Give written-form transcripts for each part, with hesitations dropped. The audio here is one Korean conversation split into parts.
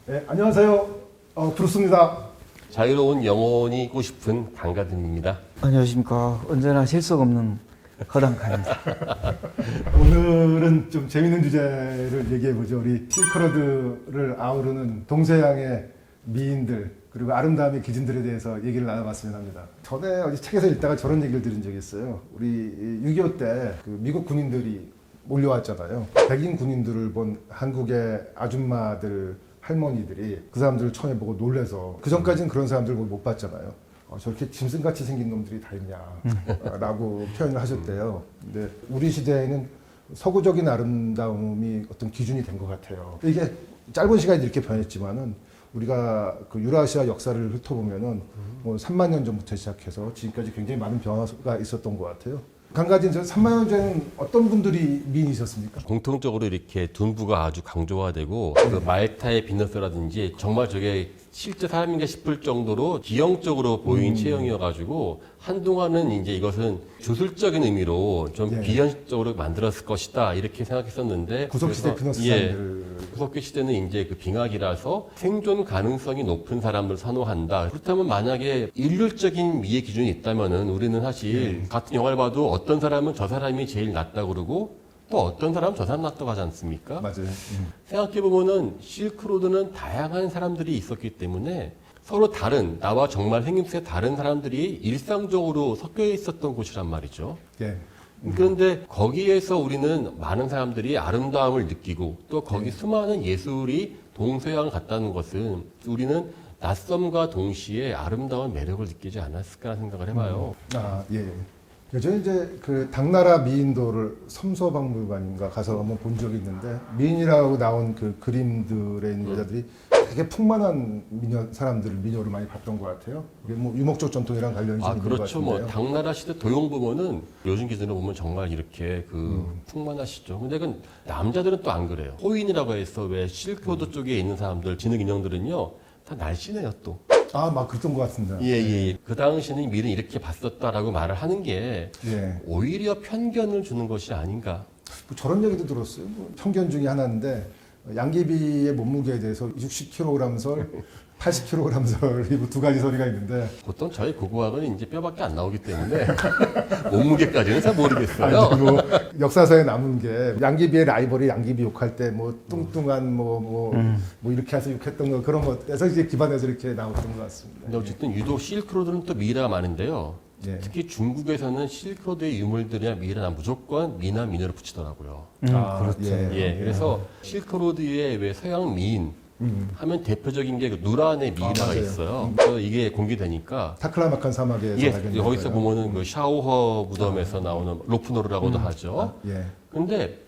네, 안녕하세요. 브루스입니다. 자유로운 영혼이 있고 싶은 강가든입니다. 안녕하십니까. 언제나 실속 없는 허당카입니다. 오늘은 좀 재밌는 주제를 얘기해보죠. 우리 실크로드를 아우르는 동서양의 미인들 그리고 아름다움의 기준들에 대해서 얘기를 나눠봤으면 합니다. 전에 어디 책에서 읽다가 저런 얘기를 들은 적이 있어요. 우리 6.25 때 그 미국 군인들이 몰려왔잖아요. 백인 군인들을 본 한국의 아줌마들, 할머니들이 그 사람들을 처음 보고 놀래서 그 전까지는 그런 사람들 못 봤잖아요. 저렇게 짐승같이 생긴 놈들이 다 있냐 라고 표현을 하셨대요. 근데 우리 시대에는 서구적인 아름다움이 어떤 기준이 된 것 같아요. 이게 짧은 시간에 이렇게 변했지만은 우리가 그 유라시아 역사를 훑어보면은 뭐 3만 년 전부터 시작해서 지금까지 굉장히 많은 변화가 있었던 것 같아요. 강가진, 저 3만 년 전에는 어떤 분들이 미인이셨습니까? 공통적으로 이렇게 둔부가 아주 강조화되고 그 말타의 비너스라든지 정말 저게 실제 사람인가 싶을 정도로 기형적으로 보인 체형이어가지고 한동안은 이제 이것은 주술적인 의미로 좀 예. 비현실적으로 만들었을 것이다 이렇게 생각했었는데 구석시대 그래서, 피너스상들. 구석기 시대는 이제 그 빙하기라서 생존 가능성이 높은 사람을 선호한다. 그렇다면 만약에 일률적인 미의 기준이 있다면은 우리는 사실 같은 영화를 봐도 어떤 사람은 저 사람이 제일 낫다 그러고 또 어떤 사람은 저 사람 낫다고 하지 않습니까? 맞아요. 생각해보면은 실크로드는 다양한 사람들이 있었기 때문에 서로 다른, 나와 정말 생김새 다른 사람들이 일상적으로 섞여 있었던 곳이란 말이죠. 예. 그런데 거기에서 우리는 많은 사람들이 아름다움을 느끼고 또 거기 수많은 예술이 동서양을 갖다는 것은 우리는 낯섦과 동시에 아름다운 매력을 느끼지 않았을까 생각을 해봐요. 아, 예. 저는 이제 그 당나라 미인도를 섬서박물관인가 가서 한번 본 적이 있는데 미인이라고 나온 그 그림들에 있는 여자들이 되게 풍만한 사람들을 미녀로 많이 봤던 것 같아요. 이게 뭐 유목적 전통이랑 관련이 좀 있는 것 그렇죠. 뭐 같은데요. 당나라 시대 도용 보면은 요즘 기준으로 보면 정말 이렇게 그 풍만하시죠. 근데 그 남자들은 또 안 그래요. 호인이라고 해서 왜 실크로드 쪽에 있는 사람들, 진흙 인형들은요 다 날씬해요 또. 아, 막 그랬던 것 같습니다. 예. 그 당시는 미를 이렇게 봤었다라고 말을 하는 게 예. 오히려 편견을 주는 것이 아닌가. 뭐 저런 얘기도 들었어요. 뭐 편견 중에 하나인데 양귀비의 몸무게에 대해서 60kg 설, 80kg 설, 두 가지 소리가 있는데 보통 저희 고고학은 이제 뼈밖에 안 나오기 때문에 몸무게까지는 잘 모르겠어요. 아니, 뭐 역사서에 남은 게 양귀비의 라이벌이 양귀비 욕할 때 뭐 뚱뚱한 뭐 이렇게 해서 욕했던 거 그런 것에서 이제 기반해서 이렇게 나왔던 것 같습니다. 근데 어쨌든 유독 실크로드는 또 미라가 많은데요. 예. 특히 중국에서는 실크로드의 유물들이나 미라나 무조건 미나 미녀를 붙이더라고요. 그렇죠. 예, 그래서 실크로드의 왜 서양 미인 하면 대표적인 게 그 누란의 미라가 맞아요. 있어요. 그래서 이게 공개되니까 타클라마칸 사막에서 예, 발견된 거기서 거예요. 보면은 그 샤오허 무덤에서 나오는 로프노르라고도 하죠. 예. 근데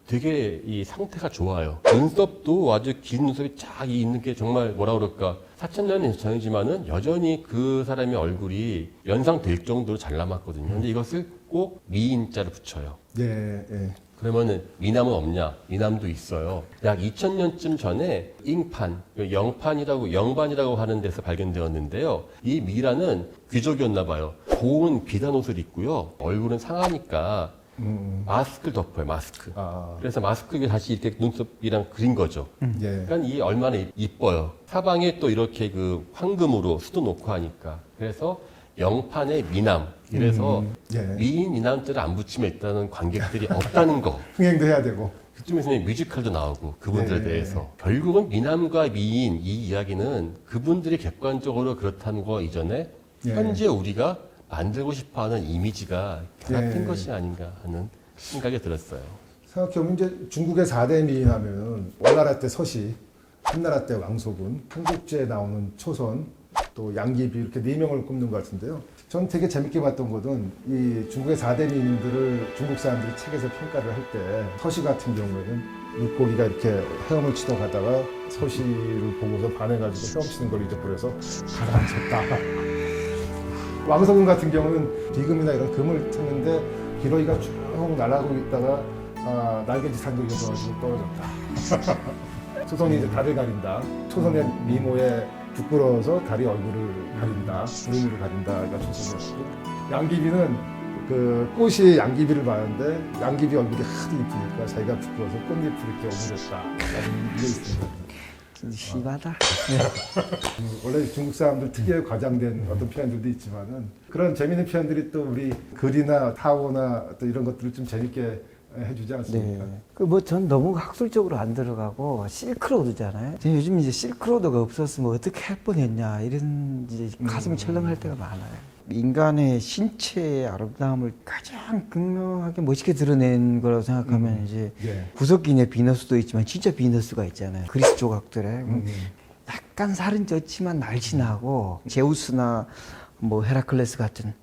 되게 이 상태가 좋아요. 눈썹도 아주 긴 눈썹이 쫙 있는 게 정말 뭐라 그럴까. 4,000년 전이지만은 여전히 그 사람의 얼굴이 연상될 정도로 잘 남았거든요. 근데 이것을 꼭 미인자를 붙여요. 예. 예. 그러면은 미남은 없냐? 미남도 있어요. 약 2000년쯤 전에 잉판, 영반이라고 하는 데서 발견되었는데요. 이 미라는 귀족이었나 봐요. 고운 비단 옷을 입고요. 얼굴은 상하니까 마스크를 덮어요, 마스크. 아. 그래서 마스크에 다시 이렇게 눈썹이랑 그린 거죠. 예. 그러니까 이 얼마나 이뻐요. 사방에 또 이렇게 그 황금으로 수도 놓고 하니까. 그래서 영판의 미남. 이래서 예. 미인 미남자를 안 붙이면 일단은 관객들이 없다는 거. 흥행도 해야 되고. 그쯤에서는 뮤지컬도 나오고 그분들에 네. 대해서. 결국은 미남과 미인 이 이야기는 그분들이 객관적으로 그렇다는 거 이전에 예. 현재 우리가 만들고 싶어하는 이미지가 결합된 예. 것이 아닌가 하는 생각이 들었어요. 생각해보면 이제 중국의 4대 미인 하면은 원나라 때 서시, 한나라 때 왕소군, 삼국지에 나오는 초선, 또 양귀비 이렇게 4명을 꼽는 것 같은데요. 전 되게 재밌게 봤던 것은 이 중국의 4대 미인들을 중국 사람들이 책에서 평가를 할 때 서시 같은 경우에는 물고기가 이렇게 헤엄을 치다 가다가 서시를 보고서 반해가지고 헤엄치는 걸 잊어버려서 가라앉혔다. 왕소군 같은 경우는 비금이나 이런 금을 찾는데 기러기가 쭉 날아가고 있다가 날개짓 산적이 가지고 떨어졌다. 초선이 이제 달을 가린다. 초선의 미모에 부끄러워서 달이 얼굴을 가린다. 구름을 가린다. 그러니까 초선이었고 양귀비는 그 꽃이 양귀비를 봤는데 양귀비 얼굴이 하도 이쁘니까 자기가 부끄러워서 꽃잎을 이렇게 오므렸다. 이게 있습니다. 심하다. 원래 중국 사람들 특유의 과장된 어떤 표현들도 있지만은 그런 재미있는 표현들이 또 우리 글이나 타고나 또 이런 것들을 좀 재밌게 해주지 않습니까? 네. 전 너무 학술적으로 안 들어가고 실크로드잖아요. 요즘 이제 실크로드가 없었으면 어떻게 할 뻔했냐 이런 이제 가슴이 철렁할 때가 많아요. 인간의 신체의 아름다움을 가장 극명하게 멋있게 드러낸 거라고 생각하면 이제 예. 구석기에 비너스도 있지만 진짜 비너스가 있잖아요. 그리스 조각들에 약간 살은 쪘지만 날씬하고 제우스나 뭐 헤라클레스 같은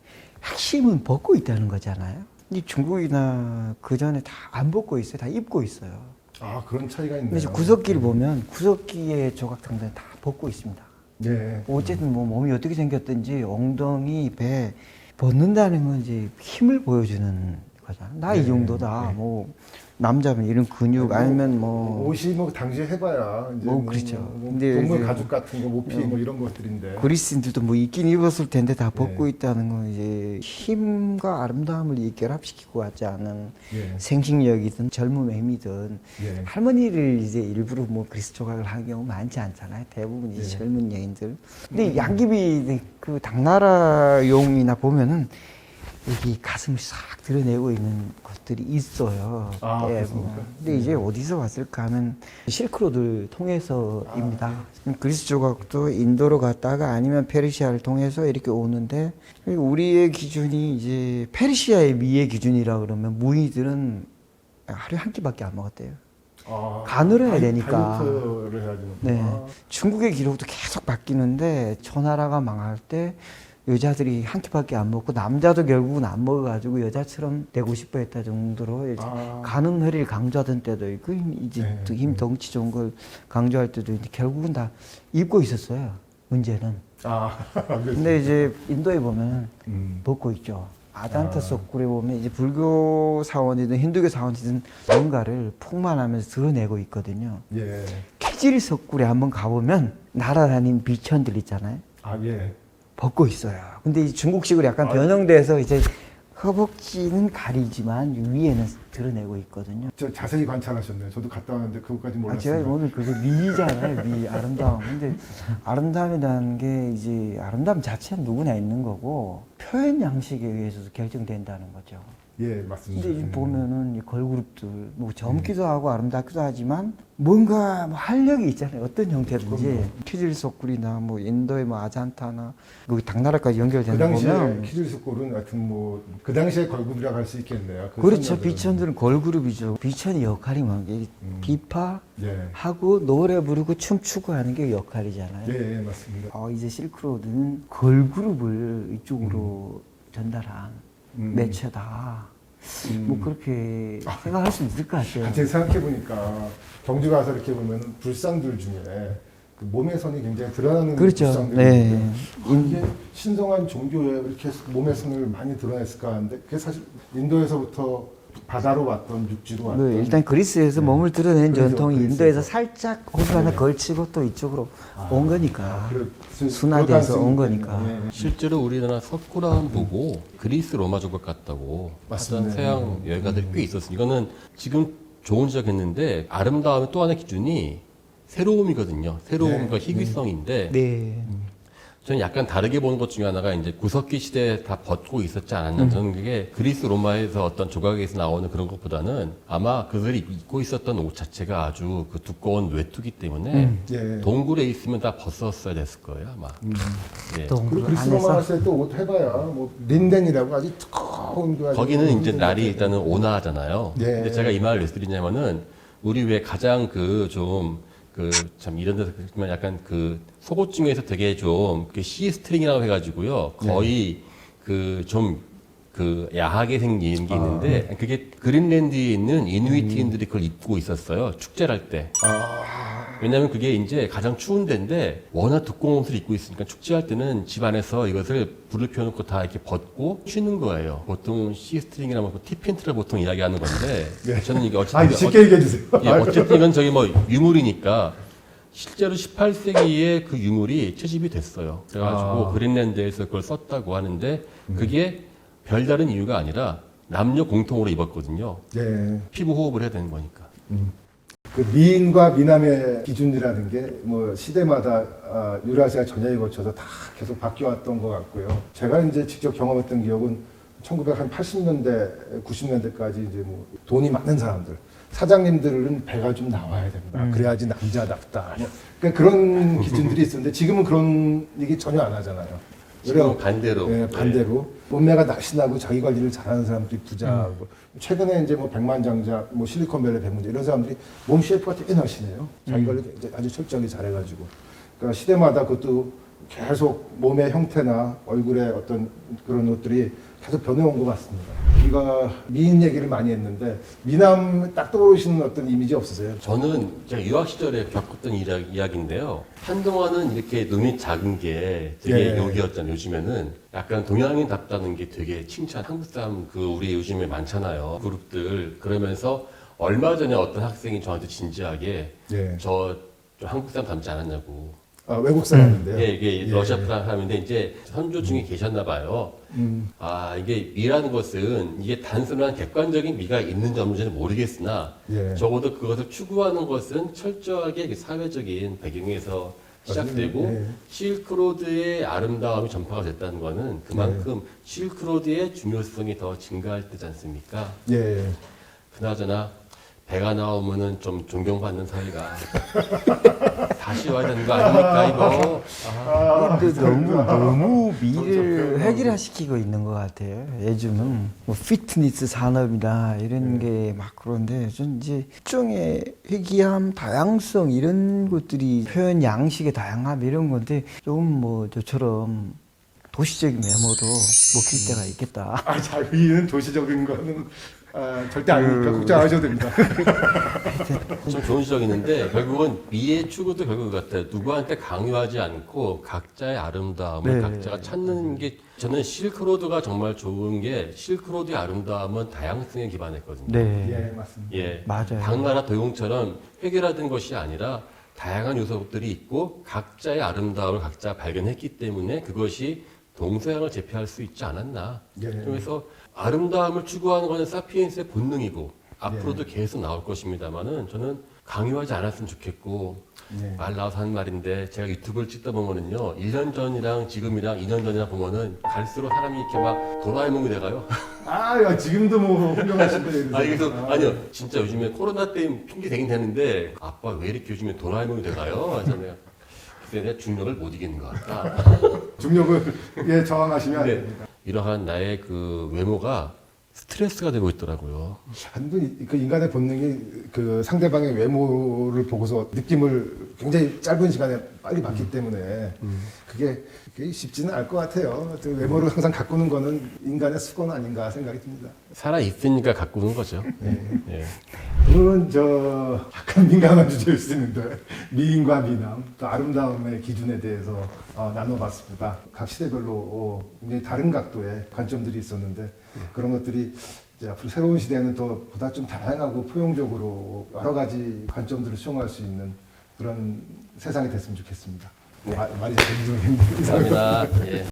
핵심은 벗고 있다는 거잖아요. 이 중국이나 그 전에 다 안 벗고 있어요. 다 입고 있어요. 아 그런 차이가 있네요. 근데 이제 구석기를 보면 구석기의 조각들은 다 벗고 있습니다. 예. 어쨌든 뭐 몸이 어떻게 생겼든지 엉덩이, 배 벗는다는 건 이제 힘을 보여주는 거잖아. 나 이 네, 정도다. 네. 뭐 남자면 이런 근육 아니면 뭐 옷이 뭐 당시에 해봐야 이제 뭐 그렇죠. 근데 동물 이제 가죽 같은 거 모피 뭐 이런 것들인데. 그리스인들도 뭐 입긴 입었을 텐데 다 벗고 네. 있다는 건 이제 힘과 아름다움을 이 결합시키고 하지 않은 예. 생식력이든 젊음의미든 예. 할머니를 이제 일부러 뭐 그리스 조각을 하는 경우 많지 않잖아요. 대부분 이제 네. 젊은 여인들. 근데 양귀비 그 당나라용이나 보면은 여기 가슴을 싹 드러내고 있는 것들이 있어요. 아, 예, 그렇습니까? 근데 이제 어디서 왔을까 하면 실크로드를 통해서입니다. 그리스 조각도 인도로 갔다가 아니면 페르시아를 통해서 이렇게 오는데 우리의 기준이 이제 페르시아의 미의 기준이라 그러면 무의들은 하루에 한 끼밖에 안 먹었대요. 아, 간을 해야 되니까. 다이어트를 해야지. 네. 중국의 기록도 계속 바뀌는데 초나라가 망할 때 여자들이 한 끼밖에 안 먹고 남자도 결국은 안 먹어가지고 여자처럼 되고 싶어 했다 정도로 가는 허리를 강조하던 때도 있고 이제 네, 또 힘 덩치 좋은 걸 강조할 때도 있는데 결국은 다 입고 있었어요. 문제는. 아, 근데 이제 인도에 보면 벗고 있죠. 아잔타 석굴에 보면 이제 불교 사원이든 힌두교 사원이든 뭔가를 풍만하면서 드러내고 있거든요. 예. 캐질 석굴에 한번 가보면 날아다니는 비천들 있잖아요. 아, 예. 벗고 있어요. 근데 이 중국식으로 약간 변형돼서 이제 허벅지는 가리지만 위에는 드러내고 있거든요. 저 자세히 관찰하셨네요. 저도 갔다 왔는데 그것까지 몰랐어요. 제가 오늘 그게 미잖아요. 미, 아름다움. 근데 아름다움이라는 게 이제 아름다움 자체는 누구나 있는 거고 표현 양식에 의해서도 결정된다는 거죠. 예, 맞습니다. 근데 지금 보면은 이 걸그룹들 뭐 젊기도 하고 아름답기도 하지만 뭔가 뭐 활력이 있잖아요. 어떤 형태든지 키질 석굴이나 뭐 인도의 뭐 아잔타나 그 당나라까지 그 연결되는 거 당시에 보면 키질스골은 하여튼 뭐 그 당시에 걸그룹이라고 할 수 있겠네요. 그 그렇죠. 선녀들은. 비천들은 걸그룹이죠. 비천의 역할이 뭐게 비파 예. 하고 노래 부르고 춤추고 하는 게 역할이잖아요. 예, 예, 맞습니다. 이제 실크로드는 걸그룹을 이쪽으로 전달한 매체다. 뭐 그렇게 생각할 수 있을 것 같아요. 같이 생각해 보니까 경주 가서 이렇게 보면 불상들 중에 그 몸의 선이 굉장히 드러나는 그렇죠. 불상들이 네. 있는데 이게 신성한 종교에 이렇게 몸의 선을 많이 드러냈을까 하는데 그게 사실 인도에서부터 바다로 왔던 육지로 왔던 일단 그리스에서 몸을 드러낸 그렇죠. 전통이 그리스에서. 인도에서 살짝 호수 하나 네. 걸치고 또 이쪽으로 온 거니까. 그럴 순화돼서 온 가능성이 거니까. 있겠네요. 예. 실제로 우리나라 석굴암 보고 그리스 로마 조각 같다고 하던 맞습니다. 서양 여행가들이 꽤 있었어요. 이거는 지금 좋은 지적했는데 아름다움의 또 하나의 기준이 새로움이거든요. 새로움과 네. 희귀성인데 네. 저는 약간 다르게 보는 것 중에 하나가 이제 구석기 시대에 다 벗고 있었지 않았나. 저는 그게 그리스 로마에서 어떤 조각에서 나오는 그런 것보다는 아마 그들이 입고 있었던 옷 자체가 아주 그 두꺼운 외투기 때문에 예. 동굴에 있으면 다 벗었어야 됐을 거예요, 아마. 예. 동굴 그리고 그리스 로마 안에서 갔을 때 옷 해봐야 뭐 린넨이라고 아주 두꺼운 거 가지고 거기는 이제 힘든 날이 것 일단은 온화하잖아요. 예. 근데 제가 이 말을 왜 드리냐면은 우리 왜 가장 참 이런 데서 그렇지만 약간 그 속옷 중에서 되게 좀 C 스트링이라고 해가지고요. 거의 그 야하게 생긴 게 있는데 그게 그린랜드에 있는 이누이트인들이 그걸 입고 있었어요. 축제를 할 때. 왜냐면 그게 이제 가장 추운 데인데 워낙 두꺼운 옷을 입고 있으니까 축제할 때는 집 안에서 이것을 불을 피워놓고 다 이렇게 벗고 쉬는 거예요. 보통 C 스트링이나 뭐 티팬트를 보통 이야기하는 건데 저는 이게 어쨌든 쉽게 얘기해 주세요. 예, 어쨌든 이건 저기 뭐 유물이니까 실제로 18세기에 그 유물이 채집이 됐어요. 그래가지고 그린랜드에서 그걸 썼다고 하는데 그게 별다른 이유가 아니라 남녀 공통으로 입었거든요. 예. 피부 호흡을 해야 되는 거니까. 그 미인과 미남의 기준이라는 게 뭐 시대마다 유라시아 전야에 거쳐서 다 계속 바뀌어왔던 것 같고요. 제가 이제 직접 경험했던 기억은 1980년대, 90년대까지 이제 뭐 돈이 많은 사람들, 사장님들은 배가 좀 나와야 된다. 그래야지 남자답다. 뭐 그러니까 그런 기준들이 있었는데 지금은 그런 얘기 전혀 안 하잖아요. 지금 반대로. 네, 반대로 몸매가 날씬하고 자기 관리를 잘하는 사람들이 부자고 최근에 이제 뭐 백만장자, 뭐 실리콘밸리 백문자 이런 사람들이 몸 셰프가 되게 날씬해요. 자기 관리 이제 아주 철저하게 잘해가지고 그러니까 시대마다 그것도 계속 몸의 형태나 얼굴의 어떤 그런 것들이 계속 변해온 것 같습니다. 우리가 미인 얘기를 많이 했는데 미남 딱 떠오르시는 어떤 이미지 없으세요? 저는 제가 유학 시절에 겪었던 이야기인데요. 한동안은 이렇게 눈이 작은 게 되게 예. 욕이었잖아요. 요즘에는 약간 동양인답다는 게 되게 칭찬. 한국 사람 그 우리 요즘에 많잖아요. 그룹들. 그러면서 얼마 전에 어떤 학생이 저한테 진지하게 예. 저 한국 사람 닮지 않았냐고. 외국 사람인데요. 예, 이게 러시아 사람인데 이제 선조 중에 계셨나 봐요. 아, 이게 미라는 것은 이게 단순한 객관적인 미가 있는지 없는지는 모르겠으나 예. 적어도 그것을 추구하는 것은 철저하게 사회적인 배경에서 시작되고 예. 실크로드의 아름다움이 전파가 됐다는 것은 그만큼 실크로드의 중요성이 더 증가할 때지 않습니까? 예. 그나저나 배가 나오면은 좀 존경받는 사이가 다시 와야 되는 거 아닙니까 이거? 근데 너무 미를 획일화시키고 있는 것 같아요. 요즘은 뭐 피트니스 산업이다 이런 게 막 그런데 전 이제 일종의 희귀함, 다양성 이런 것들이 표현 양식의 다양함 이런 건데 좀 뭐 저처럼 도시적인 외모도 먹힐 때가 있겠다. 자기는 도시적인 거는 절대 아니니까 걱정 안 하셔도 됩니다. 좀 좋은 지적이있는데 결국은 미의 추구도 결국 같아요. 누구한테 강요하지 않고 각자의 아름다움을 네. 각자가 찾는 게 저는 실크로드가 정말 좋은 게 실크로드의 아름다움은 다양성에 기반했거든요. 네, 예, 맞습니다. 예, 맞아요. 당나라 도용처럼 획일화된 것이 아니라 다양한 요소들이 있고 각자의 아름다움을 각자 발견했기 때문에 그것이 동서양을 제패할 수 있지 않았나. 예. 그래서 아름다움을 추구하는 것은 사피엔스의 본능이고 앞으로도 계속 나올 것입니다만은 저는 강요하지 않았으면 좋겠고 예. 말 나와서 하는 말인데 제가 유튜브를 찍다 보면은요 1년 전이랑 지금이랑 2년 전이랑 보면은 갈수록 사람이 이렇게 막 도라에몽이 돼가요. 야, 지금도 뭐 훌륭하신데. 아니요 진짜 요즘에 코로나 때문에 핑계 대긴 되는데 아빠 왜 이렇게 요즘에 도라에몽이 돼가요? 그래서 내가 중력을 못 이기는 것 같다. 중력을 예, 저항하시면 안 네. 됩니다. 이러한 나의 그 외모가 스트레스가 되고 있더라고요. 한분 그 인간의 본능이 그 상대방의 외모를 보고서 느낌을 굉장히 짧은 시간에 빨리 받기 때문에 그게 쉽지는 않을 것 같아요. 그 외모를 항상 가꾸는 거는 인간의 수건 아닌가 생각이 듭니다. 살아 있으니까 가꾸는 거죠. 예. 오늘은 약간 민감한 주제일 수 있는데 미인과 미남 또 아름다움의 기준에 대해서 나눠봤습니다. 각 시대별로 굉장히 다른 각도의 관점들이 있었는데 그런 것들이 이제 앞으로 새로운 시대에는 더 보다 좀 다양하고 포용적으로 여러 가지 관점들을 수용할 수 있는 그런 세상이 됐으면 좋겠습니다. 말이 잘 들리는 감사합니다. 예.